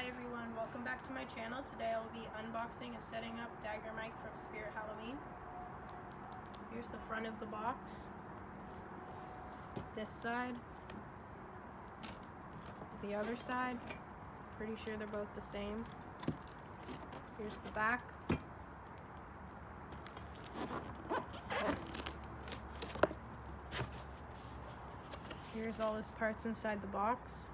Hi everyone, welcome back to my channel. Today I'll be unboxing and setting up Dagger mic from Spirit Halloween. Here's the front of the box. This side. The other side. Pretty sure they're both the same. Here's the back. Here's all his parts inside the box.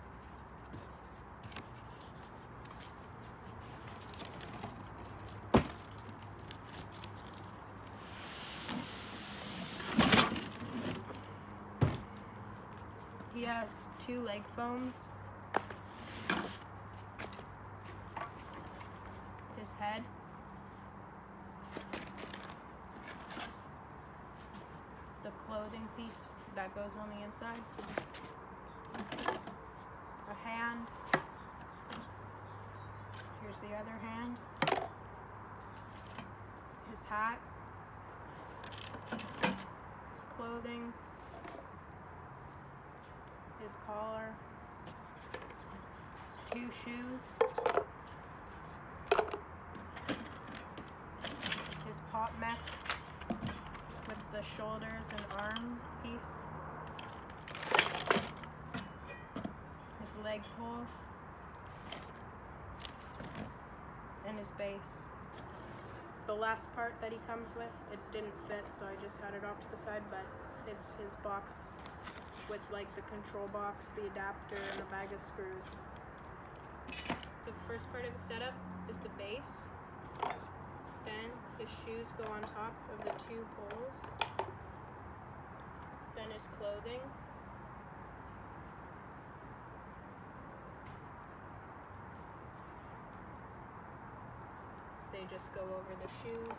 He has two leg foams, his head, the clothing piece that goes on the inside, a hand, here's the other hand, his hat, his clothing, his collar, his two shoes, his pop mech with the shoulders and arm piece, his leg pulls, and his base. The last part that he comes with, it didn't fit, so I just had it off to the side, but it's his box with like the control box, the adapter, and a bag of screws. So the first part of his setup is the base. Then his shoes go on top of the two poles. Then his clothing. They just go over the shoes.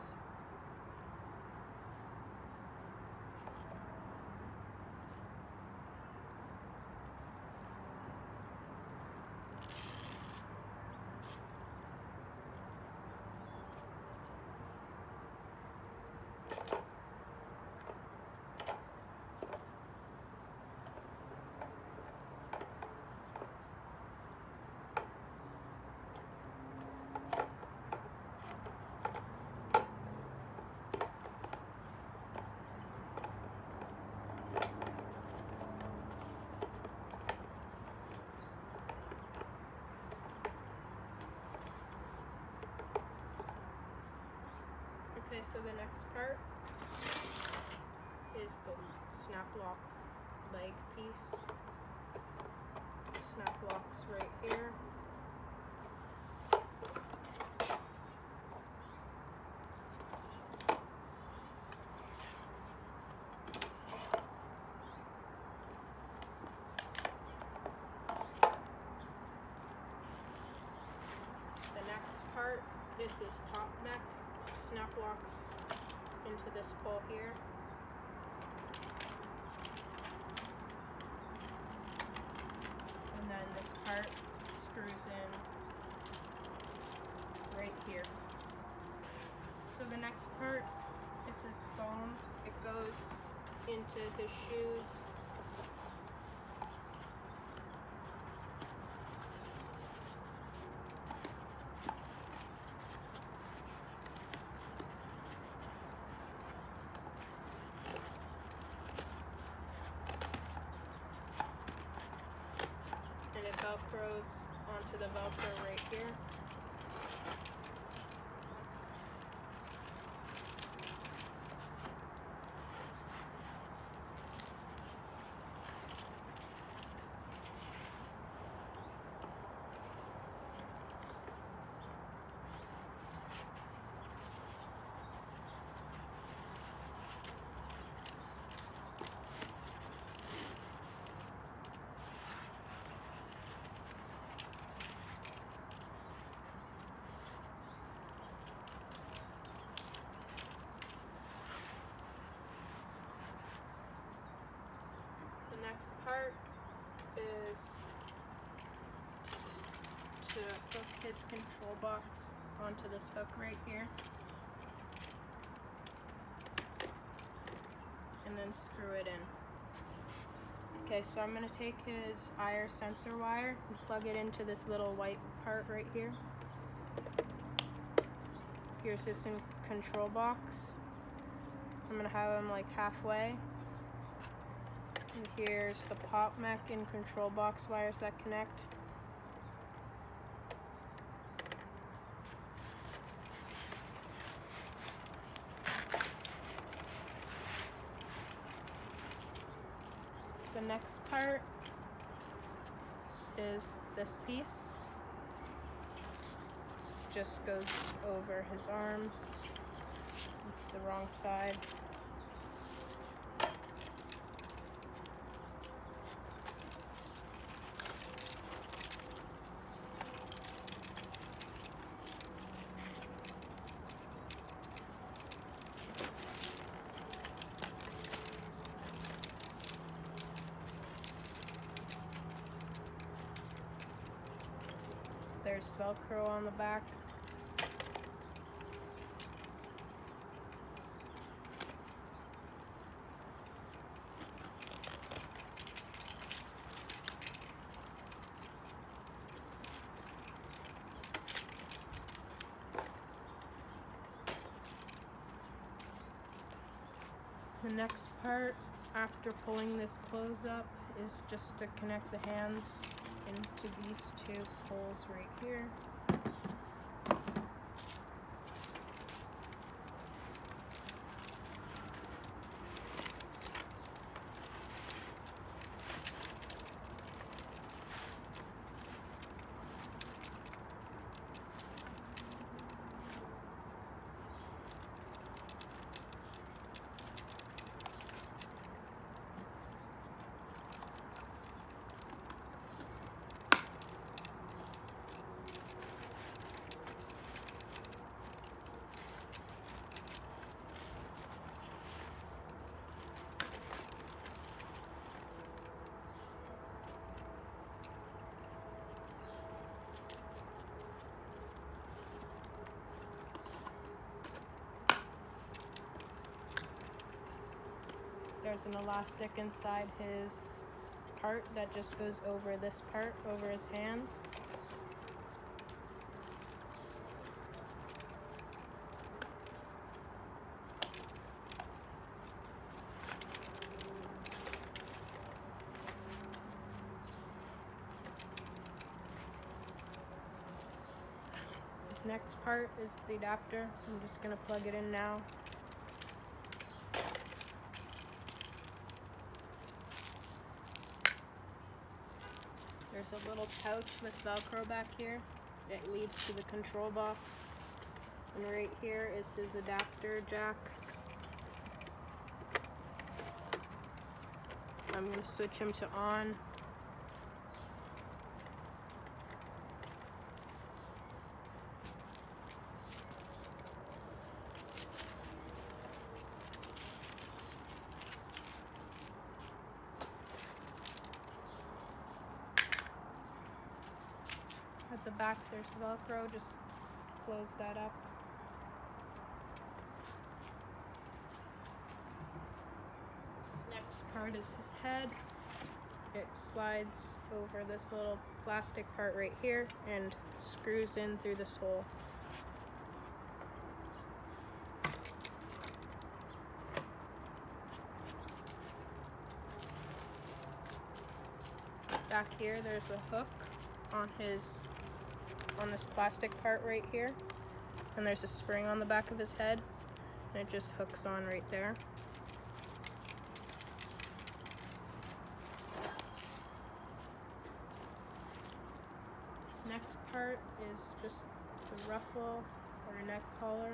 Okay, so the next part is the snap lock leg piece. Snap locks right here. The next part is his pop neck. Snap locks into this pole here. And then this part screws in right here. So the next part is his foam. It goes into his shoes. And it velcros onto the velcro right here. Next part is to hook his control box onto this hook right here, and then screw it in. Okay, so I'm going to take his IR sensor wire and plug it into this little white part right here. Here's his control box. I'm going to have him like halfway. And here's the pop mech and control box wires that connect. The next part is this piece. Just goes over his arms. It's the wrong side. There's Velcro on the back. The next part, after pulling this close up, is just to connect the hands into these two holes right here. There's an elastic inside his part that just goes over this part, over his hands. This next part is the adapter. I'm just going to plug it in now. There's a little pouch with Velcro back here. It leads to the control box. And right here is his adapter jack. I'm going to switch him to on. At the back there's Velcro, just close that up. This next part is his head. It slides over this little plastic part right here and screws in through this hole. Back here there's a hook on this plastic part right here, and there's a spring on the back of his head, and it just hooks on right there. This next part is just the ruffle or neck collar.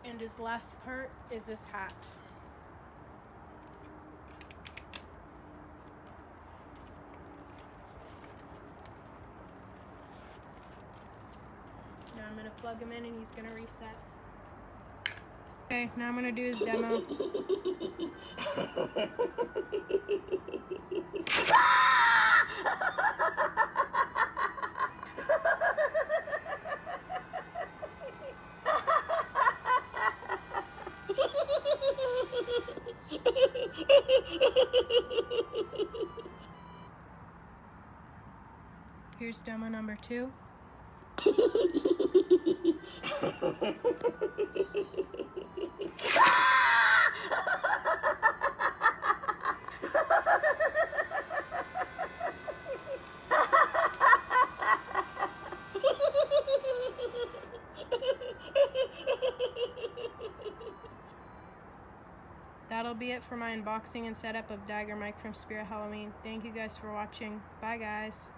And his last part is his hat. Now I'm going to plug him in and he's going to reset. Okay, now I'm going to do his demo. Here's demo number 2. That'll be it for my unboxing and setup of Dagger Mike from Spirit Halloween. Thank you guys for watching. Bye guys.